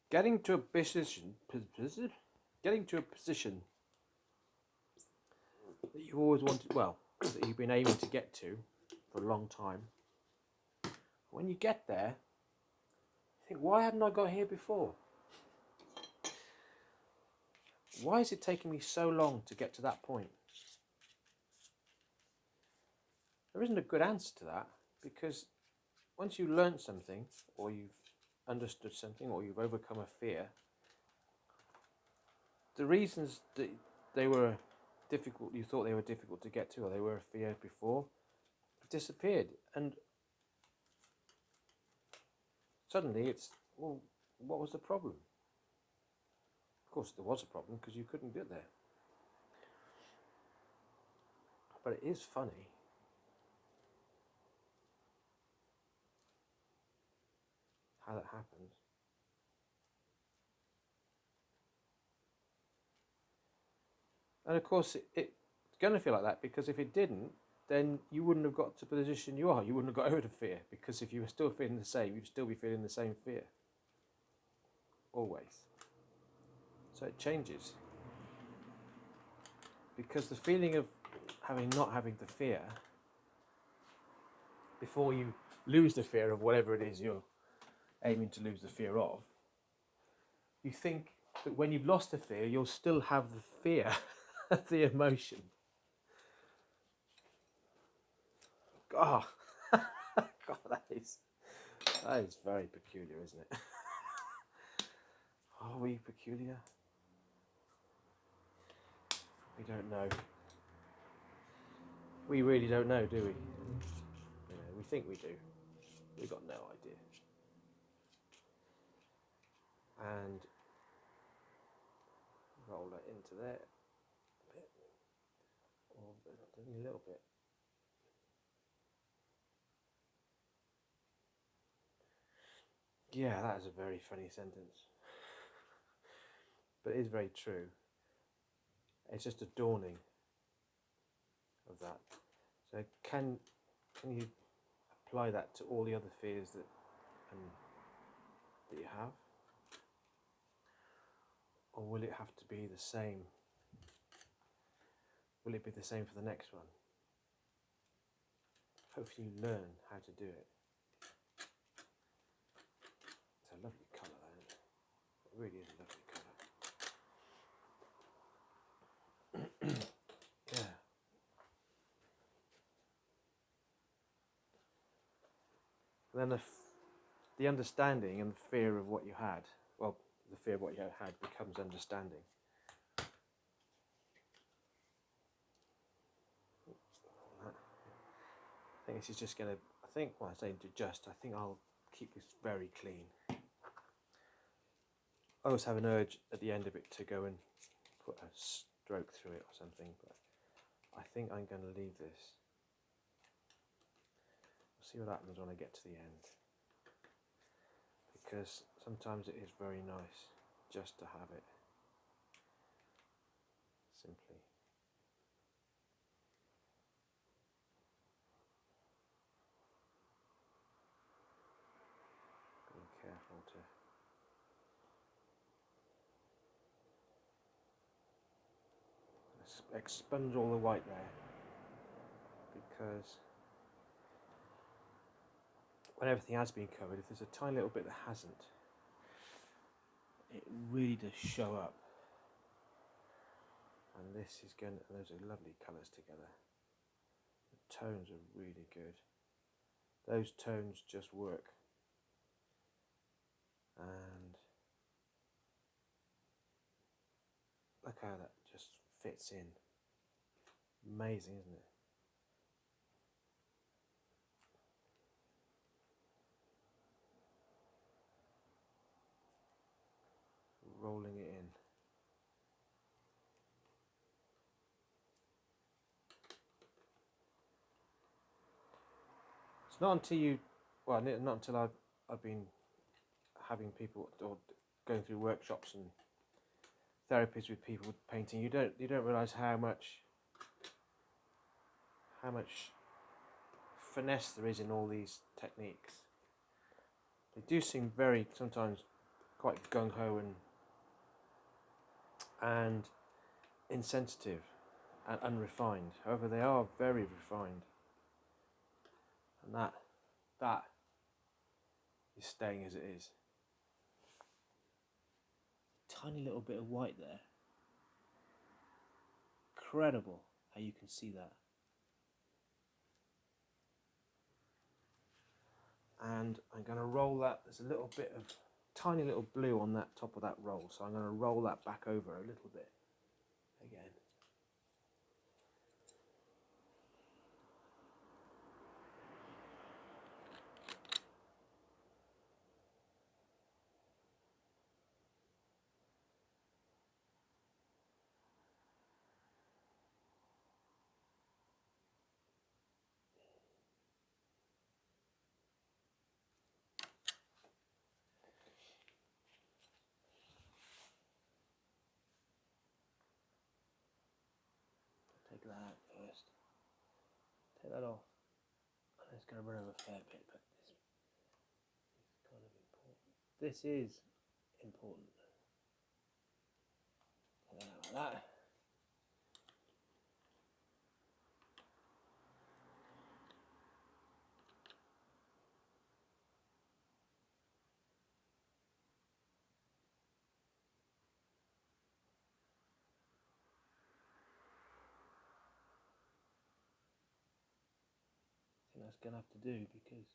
Getting to a position, getting to a position that you always wanted, well, that you've been aiming to get to for a long time. When you get there, you think, why hadn't I got here before? Why is it taking me so long to get to that point? There isn't a good answer to that, because once you learn something, or you've understood something, or you've overcome a fear, the reasons that they were difficult, you thought they were difficult to get to, or they were a fear before, disappeared. And suddenly it's, well, what was the problem? Of course there was a problem, because you couldn't get there. But it is funny how that happens. And of course it's going to feel like that, because if it didn't, then you wouldn't have got to the position you are. You wouldn't have got over the fear, because if you were still feeling the same, you'd still be feeling the same fear. Always. So it changes. Because the feeling of not having the fear, before you lose the fear of whatever it is you're aiming to lose the fear of, you think that when you've lost the fear, you'll still have the fear of the emotion. God, God, that is very peculiar, isn't it? Are we peculiar? We don't know. We really don't know, do we? You know, we think we do. We've got no idea. And roll that into there a bit, or only a little bit. Yeah, that is a very funny sentence, but it is very true. It's just a dawning of that. So can you apply that to all the other fears that you have, or will it have to be the same? Will it be the same for the next one? Hopefully you learn how to do it. It's a lovely colour, isn't it? It really is a lovely colour. Yeah. And then the understanding and the fear of what you had, well, the fear of what you had becomes understanding. I think this is just going to, I think I'll keep this very clean. I always have an urge at the end of it to go and put a stroke through it or something, but I think I'm going to leave this. We'll see what happens when I get to the end, because sometimes it is very nice just to have it simply. Being careful to expunge all the white there, because when everything has been covered, if there's a tiny little bit that hasn't, it really does show up. And this is going, and those are lovely colours together. The tones are really good. Those tones just work. And look how that just fits in. Amazing, isn't it? Rolling it in. It's not until not until I've been having people, or going through workshops and therapies with people with painting, you don't realise how much finesse there is in all these techniques. They do seem very sometimes quite gung-ho and insensitive and unrefined. However, they are very refined, and that is staying as it is. Tiny little bit of white there. Incredible how you can see that. And I'm going to roll that. There's a little bit of tiny little blue on that top of that roll, so I'm going to roll that back over a little bit again. Take that out first. Take that off. And it's going to run over a fair bit, but this is kind of important. This is important. Take that out like that. I think that's going to have to do because